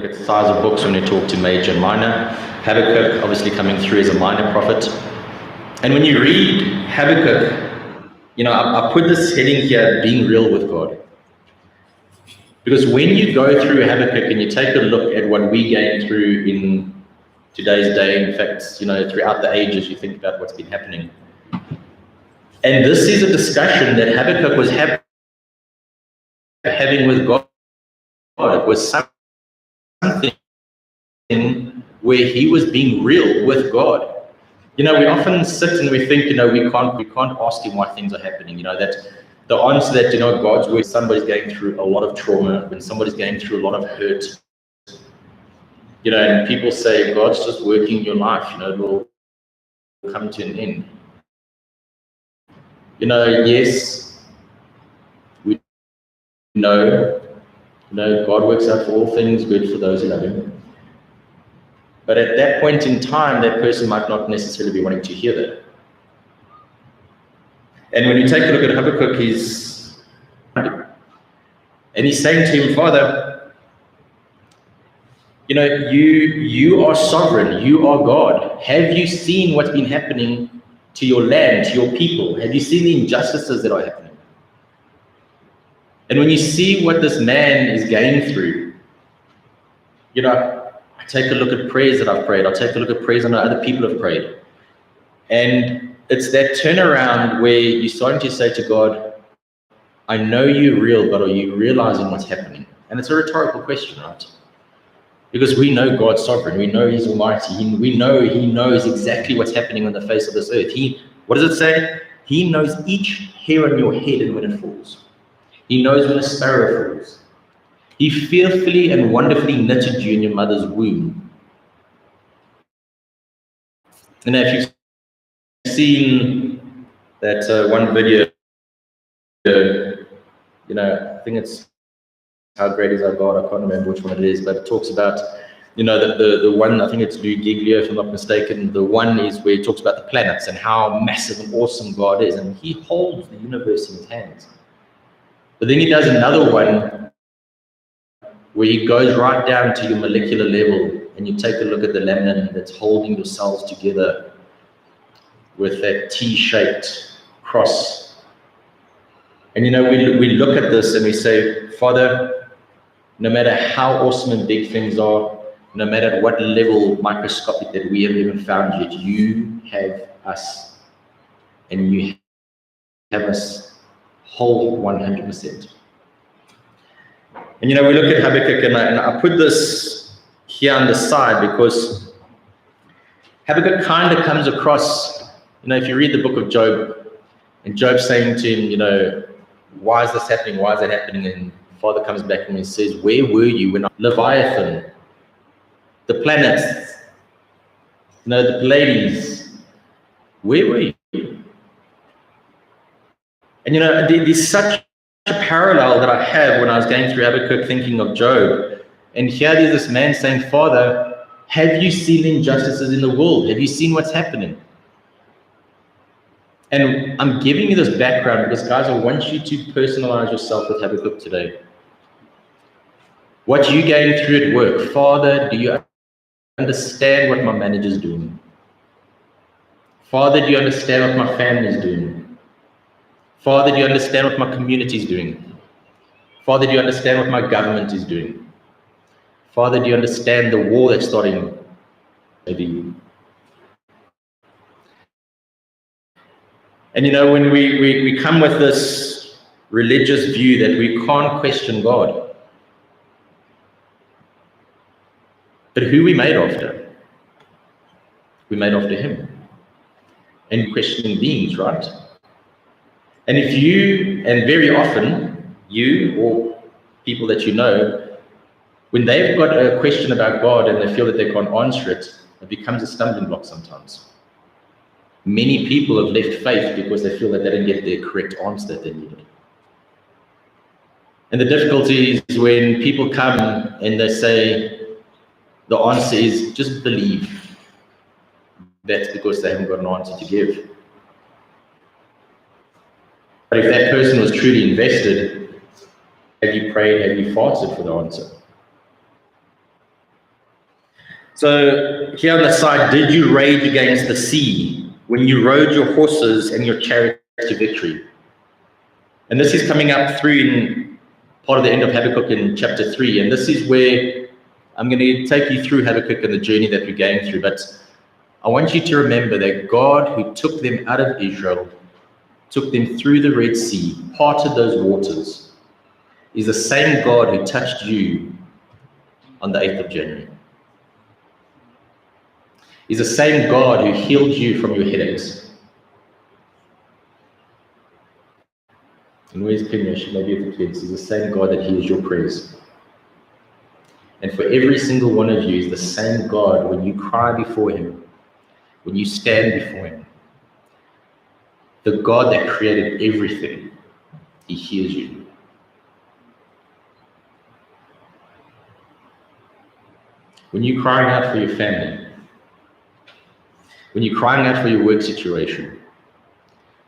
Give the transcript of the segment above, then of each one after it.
look at the size of books when we talk to major and minor. Habakkuk obviously coming through as a minor prophet. And when you read Habakkuk, I put this heading here, being real with God. Because when you go through Habakkuk and you take a look at what we gain through in today's day, in fact, throughout the ages, you think about what's been happening. And this is a discussion that Habakkuk was having with God. It was something where he was being real with God. We often sit and we think, we can't ask him why things are happening. That the answer that, God's word, somebody's going through a lot of trauma, when somebody's going through a lot of hurt, and people say, God's just working your life, it will come to an end. Yes, we know, God works out for all things good for those who love him. But at that point in time, that person might not necessarily be wanting to hear that. And when you take a look at Habakkuk, he's saying to him, Father, you are sovereign, you are God. Have you seen what's been happening to your land, to your people? Have you seen the injustices that are happening? And when you see what this man is going through, I take a look at prayers that I've prayed. I take a look at prayers I know other people have prayed. And it's that turnaround where you're starting to say to God, I know you're real, but are you realizing what's happening? And it's a rhetorical question, right? Because we know God's sovereign. We know he's almighty. We know he knows exactly what's happening on the face of this earth. What does it say? He knows each hair on your head and when it falls. He knows when a sparrow falls. He fearfully and wonderfully knitted you in your mother's womb. And if you've seen that one video, I think it's How Great Is Our God, I can't remember which one it is, but it talks about, the one, I think it's Lou Giglio, if I'm not mistaken, the one is where it talks about the planets and how massive and awesome God is, and he holds the universe in his hands. But then he does another one where he goes right down to your molecular level, and you take a look at the laminin that's holding your cells together with that T-shaped cross. And we look at this and we say, Father, no matter how awesome and big things are, no matter at what level microscopic that we have even found yet, you have us, and you have us whole 100%. And we look at Habakkuk, and I put this here on the side because Habakkuk kind of comes across, if you read the book of Job, and Job's saying to him, why is this happening? Why is that happening? And Father comes back and he says, where were you when Leviathan, the planets, the Pleiades, where were you? And there's such a parallel that I have when I was going through Habakkuk thinking of Job. And here there's this man saying, Father, have you seen injustices in the world? Have you seen what's happening? And I'm giving you this background because, guys, I want you to personalize yourself with Habakkuk today. What you're going through at work, Father, do you understand what my manager's doing? Father, do you understand what my family's doing? Father, do you understand what my community is doing? Father, do you understand what my government is doing? Father, do you understand the war that's starting? Maybe. And when we come with this religious view that we can't question God, but who we made after? We made after him. And questioning beings, right? And if and very often, you or people that when they've got a question about God and they feel that they can't answer it, it becomes a stumbling block sometimes. Many people have left faith because they feel that they didn't get the correct answer that they needed. And the difficulty is when people come and they say, the answer is just believe. That's because they haven't got an answer to give. But if that person was truly invested, have you prayed, have you fasted for the answer? So here on the side, did you rage against the sea when you rode your horses and your chariots to victory? And this is coming up through in part of the end of Habakkuk in chapter 3. And this is where I'm going to take you through Habakkuk and the journey that we're going through. But I want you to remember that God, who took them out of Israel, took them through the Red Sea, parted those waters, is the same God who touched you on the 8th of January. He's the same God who healed you from your headaches. And where's Pinyash? Maybe at the kids. He's the same God that hears your prayers. And for every single one of you, is the same God when you cry before him, when you stand before him. The God that created everything, he hears you. When you're crying out for your family, when you're crying out for your work situation,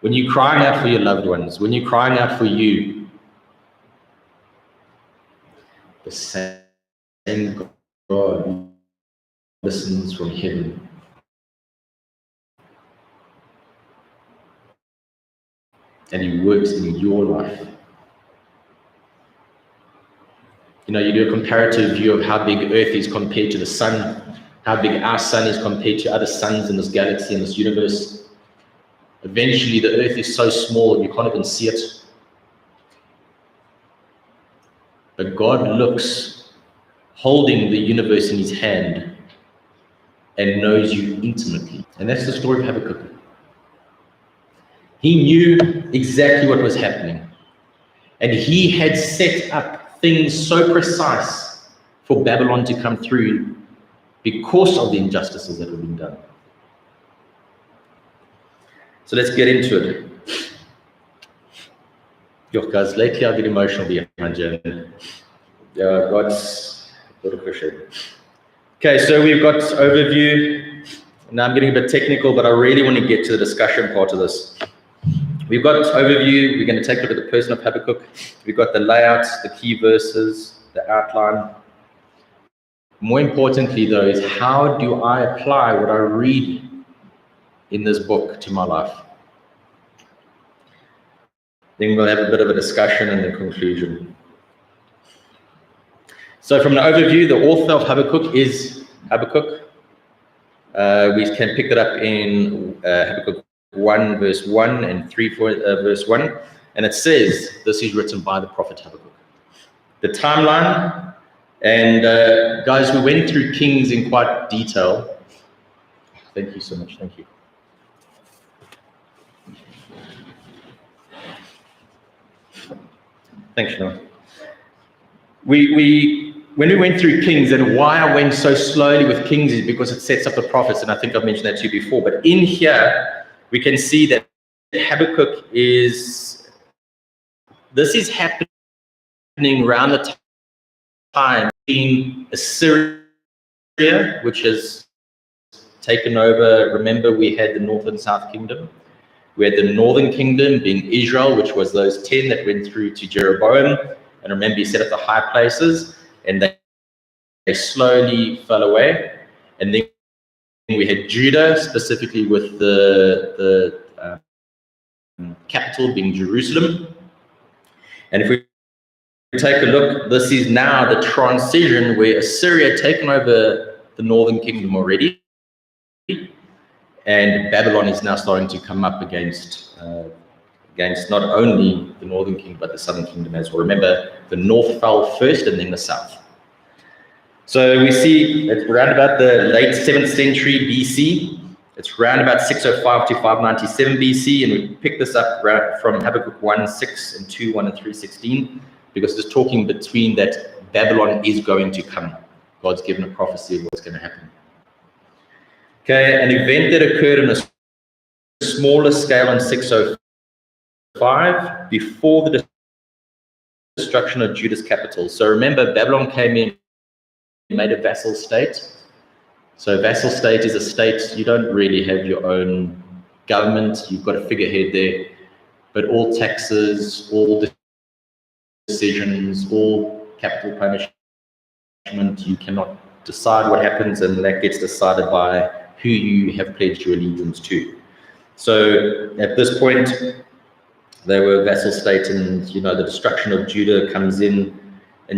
when you're crying out for your loved ones, when you're crying out for you, the same God listens from heaven. And he works in your life. You know, you do a comparative view of how big Earth is compared to the sun, how big our sun is compared to other suns in this galaxy, in this universe. Eventually, the Earth is so small you can't even see it. But God looks, holding the universe in his hand, and knows you intimately. And that's the story of Habakkuk. He knew exactly what was happening. And he had set up things so precise for Babylon to come through because of the injustices that were being done. So let's get into it. Yo, guys, lately I've been emotional behind you. Yeah, God's a little cushion. Okay, so we've got overview. Now I'm getting a bit technical, but I really want to get to the discussion part of this. We've got overview. We're going to take a look at the person of Habakkuk. We've got the layouts, the key verses, the outline. More importantly, though, is how do I apply what I read in this book to my life? Then we'll have a bit of a discussion and the conclusion. So from the overview, the author of Habakkuk is Habakkuk. We can pick it up in Habakkuk 1 verse 1 and 3 verse 1. And it says, this is written by the prophet Habakkuk. The timeline, and guys, we went through Kings in quite detail. Thank you so much, thank you. Thanks, Sean. When we went through Kings, and why I went so slowly with Kings is because it sets up the prophets, and I think I've mentioned that to you before. But in here, we can see that Habakkuk this is happening around the time in Assyria, which has taken over. Remember, we had the north and south kingdom. We had the northern kingdom being Israel, which was those 10 that went through to Jeroboam. And remember, he set up the high places, and they slowly fell away. And then we had Judah, specifically with the capital being Jerusalem. And if we take a look, this is now the transition where Assyria had taken over the northern kingdom already, and Babylon is now starting to come up against not only the northern kingdom, but the southern kingdom as well. Remember, the north fell first and then the south. So we see it's around about the late 7th century BC. It's around about 605 to 597 BC, and we pick this up from Habakkuk 1:6 and 2:1 and 3:16, because it's talking between that Babylon is going to come. God's given a prophecy of what's going to happen. Okay, an event that occurred on a smaller scale in 605 before the destruction of Judah's capital. So remember, Babylon came in, made a vassal state. So a vassal state is a state, you don't really have your own government, you've got a figurehead there, but all taxes, all decisions, all capital punishment, you cannot decide what happens, and that gets decided by who you have pledged your allegiance to. So at this point, they were a vassal state, and the destruction of Judah comes in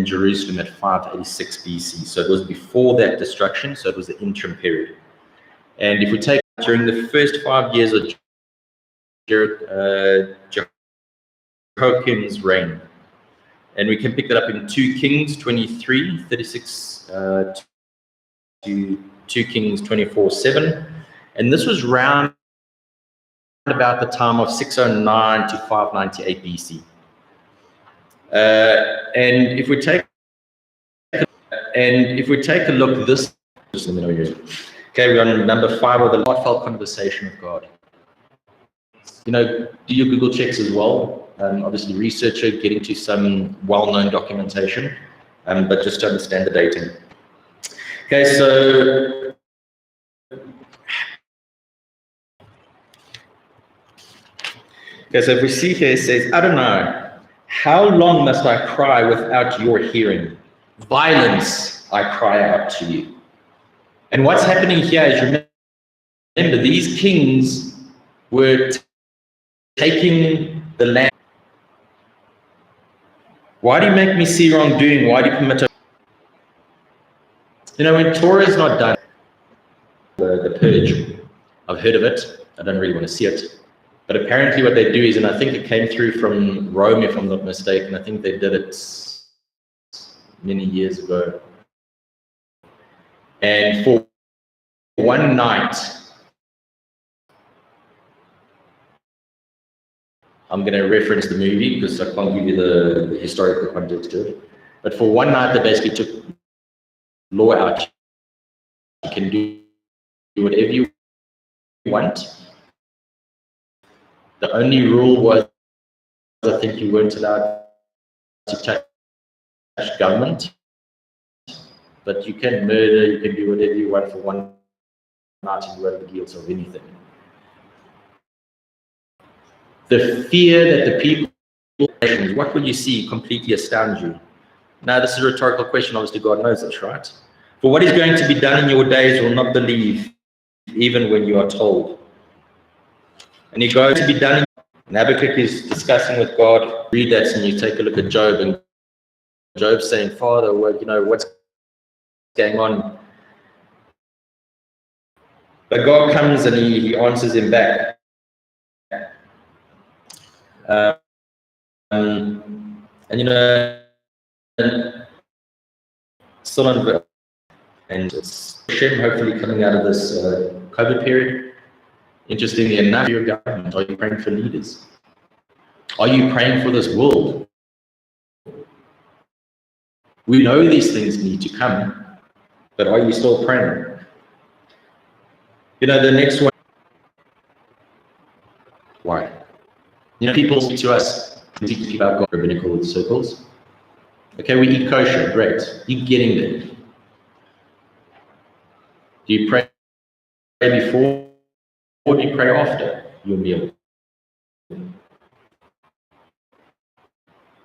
Jerusalem at 586 BC. So it was before that destruction, so it was the interim period. And if we take during the first 5 years of Jehoiakim's reign, and we can pick that up in 2 Kings 23, 36 to 2 Kings 24:7. And this was round about the time of 609 to 598 BC. And if we take a look, this just let me know here. Okay, we're on number 5 of the heartfelt conversation with God. Do your Google checks as well. Obviously, research it, get into some well-known documentation, but just to understand the dating. Okay, so if we see here, it says, Adonai, how long must I cry without your hearing? Violence, I cry out to you. And what's happening here is, remember, these kings were taking the land. Why do you make me see wrongdoing? Why do you permit it? When Torah is not done, the purge, I've heard of it. I don't really want to see it. But apparently what they do is, and I think it came through from Rome, if I'm not mistaken, I think they did it many years ago. And for one night, I'm going to reference the movie because I can't give you the historical context to it. But for one night, they basically took law out. You can do whatever you want. The only rule was, I think, you weren't allowed to touch government, but you can murder, you can do whatever you want for one night, and you won't be guilty of anything. The fear that the people, what will you see completely astound you? Now, this is a rhetorical question. Obviously, God knows this, right? For what is going to be done in your days, you will not believe, even when you are told. And you're going to be done. And Habakkuk is discussing with God. Read that, and you take a look at Job, and Job's saying, Father, what's going on? But God comes and he answers him back. Still on, and it's Hashem hopefully coming out of this COVID period. Interestingly enough, your government, are you praying for leaders? Are you praying for this world? We know these things need to come, but are you still praying? The next one. Why? People speak to us, we speak to people about God, rabbinical circles. Okay, we eat kosher, great. You're getting there. Do you pray before, or do you pray after your meal?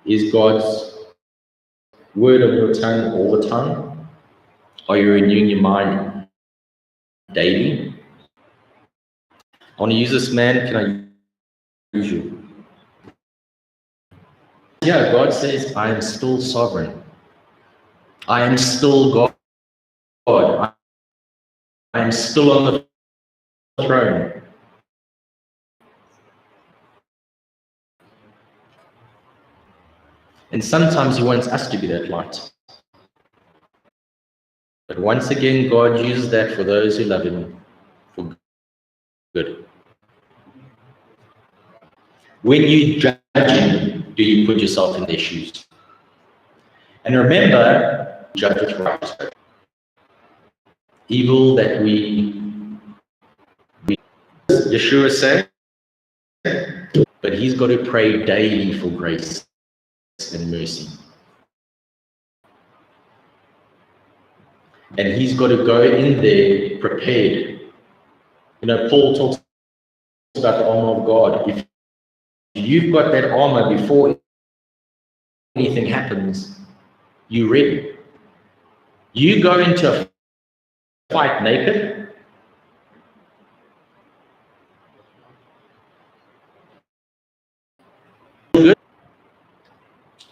Is God's word on your tongue all the time? Are you renewing your mind daily? I want to use this man. Can I use you? Yeah, God says, I am still sovereign. I am still God. I am still on the throne. And sometimes he wants us to be that light. But once again, God uses that for those who love him for good. When you judge him, do you put yourself in their shoes? And remember, judge what's right. Evil that we Yeshua said, but he's got to pray daily for grace and mercy. And he's got to go in there prepared. Paul talks about the armor of God. If you've got that armor before anything happens, you're ready. You go into a fight naked,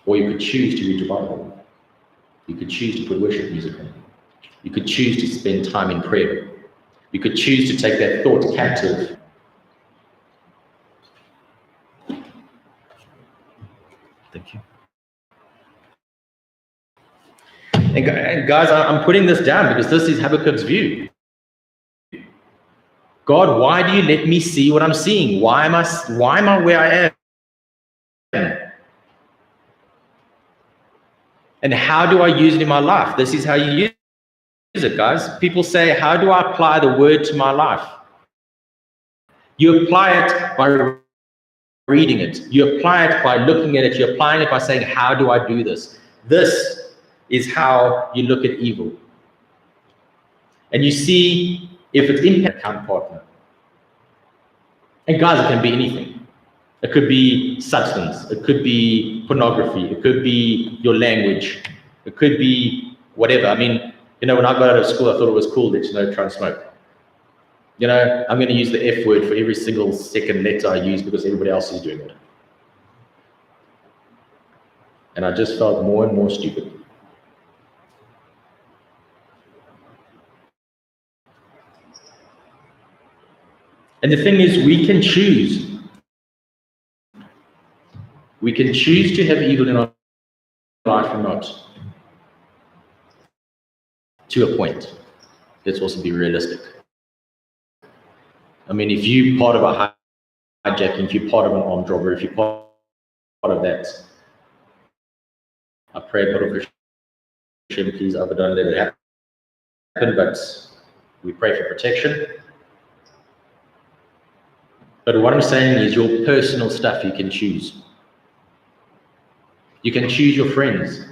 or you could choose to read your Bible. You could choose to put worship music on. You could choose to spend time in prayer. You could choose to take that thought captive. Thank you. And guys, I'm putting this down because this is Habakkuk's view. God, why do you let me see what I'm seeing? Why am I where I am? And how do I use it in my life? This is how you use it, guys. People say, how do I apply the word to my life? You apply it by reading it. You apply it by looking at it. You're applying it by saying, how do I do this? This is how you look at evil. And you see if it's impact account partner. And guys, it can be anything. It could be substance. It could be pornography. It could be your language. It could be whatever. I mean, when I got out of school, I thought it was cool that, try and smoke. I'm going to use the F word for every single second letter I use because everybody else is doing it. And I just felt more and more stupid. And the thing is, we can choose. We can choose to have evil in our life or not. To a point. Let's also be realistic. I mean, if you're part of a hijacking, if you're part of an armed robbery, if you're part of that, I pray God of Hashem, please, don't let it happen, but we pray for protection. But what I'm saying is your personal stuff you can choose. You can choose your friends.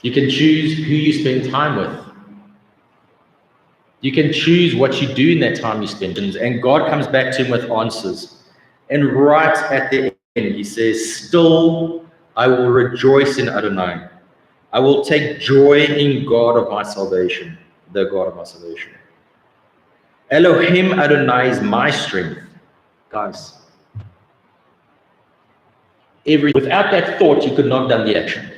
You can choose who you spend time with. You can choose what you do in that time you spend. And God comes back to him with answers. And right at the end, he says, still I will rejoice in Adonai. I will take joy in God of my salvation, the God of my salvation. Elohim Adonai is my strength. Guys, without that thought, you could not have done the action.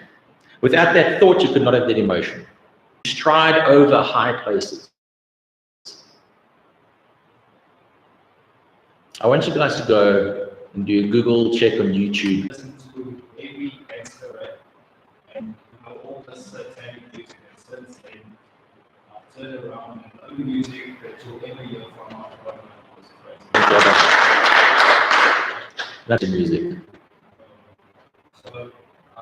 Without that thought, you could not have that emotion. Stride over high places. I want you guys to go and do a Google check on YouTube. Listen to every gangster rap and all the satanic music, and since then I've turned around and the only music that you'll ever hear from our government was crazy. That's the music. So I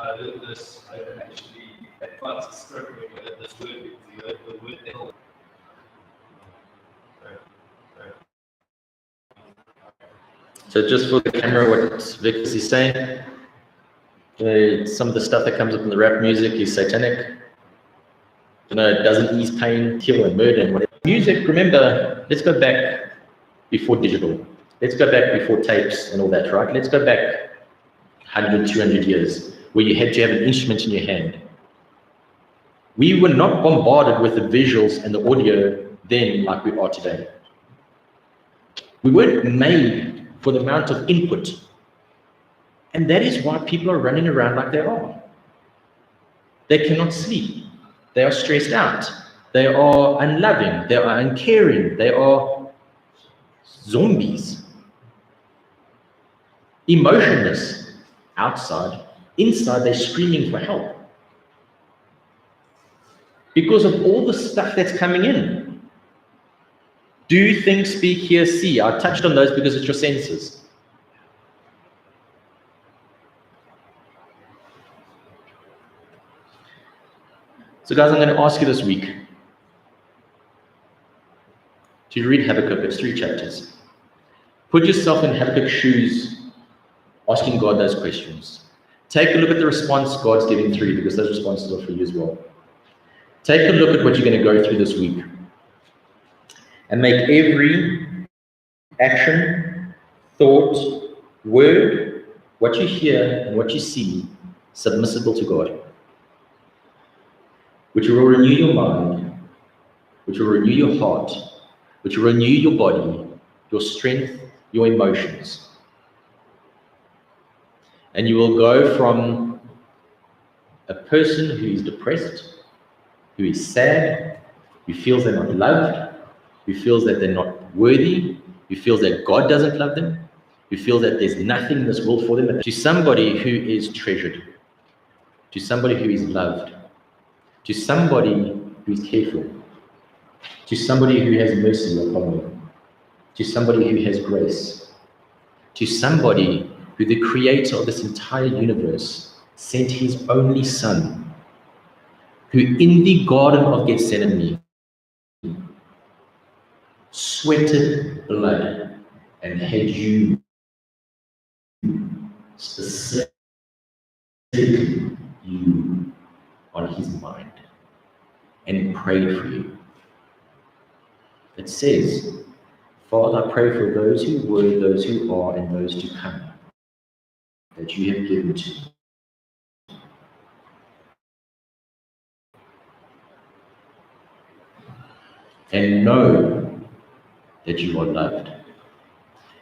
actually at once struck me with this word, the word devil. So just for the camera, what Vic is saying, some of the stuff that comes up in the rap music is satanic. It doesn't ease pain, kill and murder and whatever. Music, remember, let's go back before digital. Let's go back before tapes and all that, right? Let's go back 100, 200 years, where you had to have an instrument in your hand. We were not bombarded with the visuals and the audio then like we are today. We weren't made for the amount of input. And that is why people are running around like they are. They cannot sleep. They are stressed out. They are unloving. They are uncaring. They are zombies. Emotionless. Outside. Inside, they're screaming for help. Because of all the stuff that's coming in. Do, think, speak, hear, see. I touched on those because it's your senses. So guys, I'm going to ask you this week to read Habakkuk. It's 3 chapters. Put yourself in Habakkuk's shoes, asking God those questions. Take a look at the response God's giving through, because those responses are for you as well. Take a look at what you're going to go through this week. And make every action, thought, word, what you hear and what you see, submissible to God. which will renew your mind, which will renew your heart, which will renew your body, your strength, your emotions. And you will go from a person who is depressed, who is sad, who feels they're not loved, who feels that they're not worthy, who feels that God doesn't love them, who feels that there's nothing in this world for them, to somebody who is treasured, to somebody who is loved, to somebody who is careful, to somebody who has mercy upon them, to somebody who has grace, to somebody who the creator of this entire universe sent his only son, who in the Garden of Gethsemane sweated blood and had you specifically you on his mind and prayed for you. It says, Father, I pray for those who were, those who are, and those to come, that you have given to me. And know that you are loved.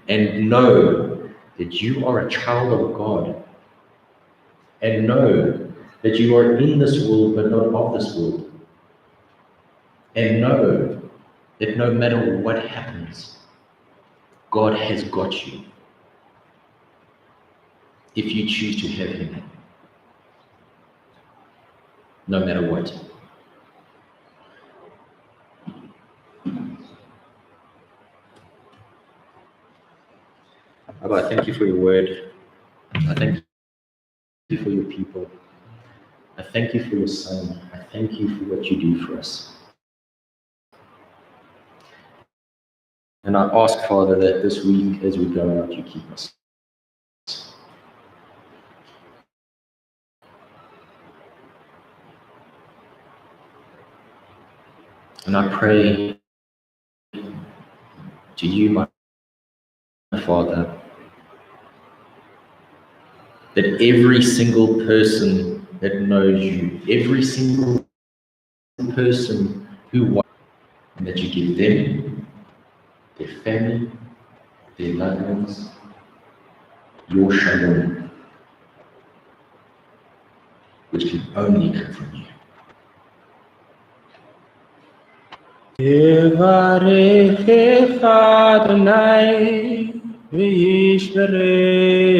And know that you are a child of God. And know that you are in this world, but not of this world. And know that no matter what happens, God has got you if you choose to have him, no matter what. Abba, I thank you for your word. I thank you for your people. I thank you for your son. I thank you for what you do for us. And I ask, Father, that this week as we go out, you keep us. And I pray to you, my Father, that every single person that knows you, every single person who wants, and that you give them, their family, their loved ones, your shalom, which can only come from you.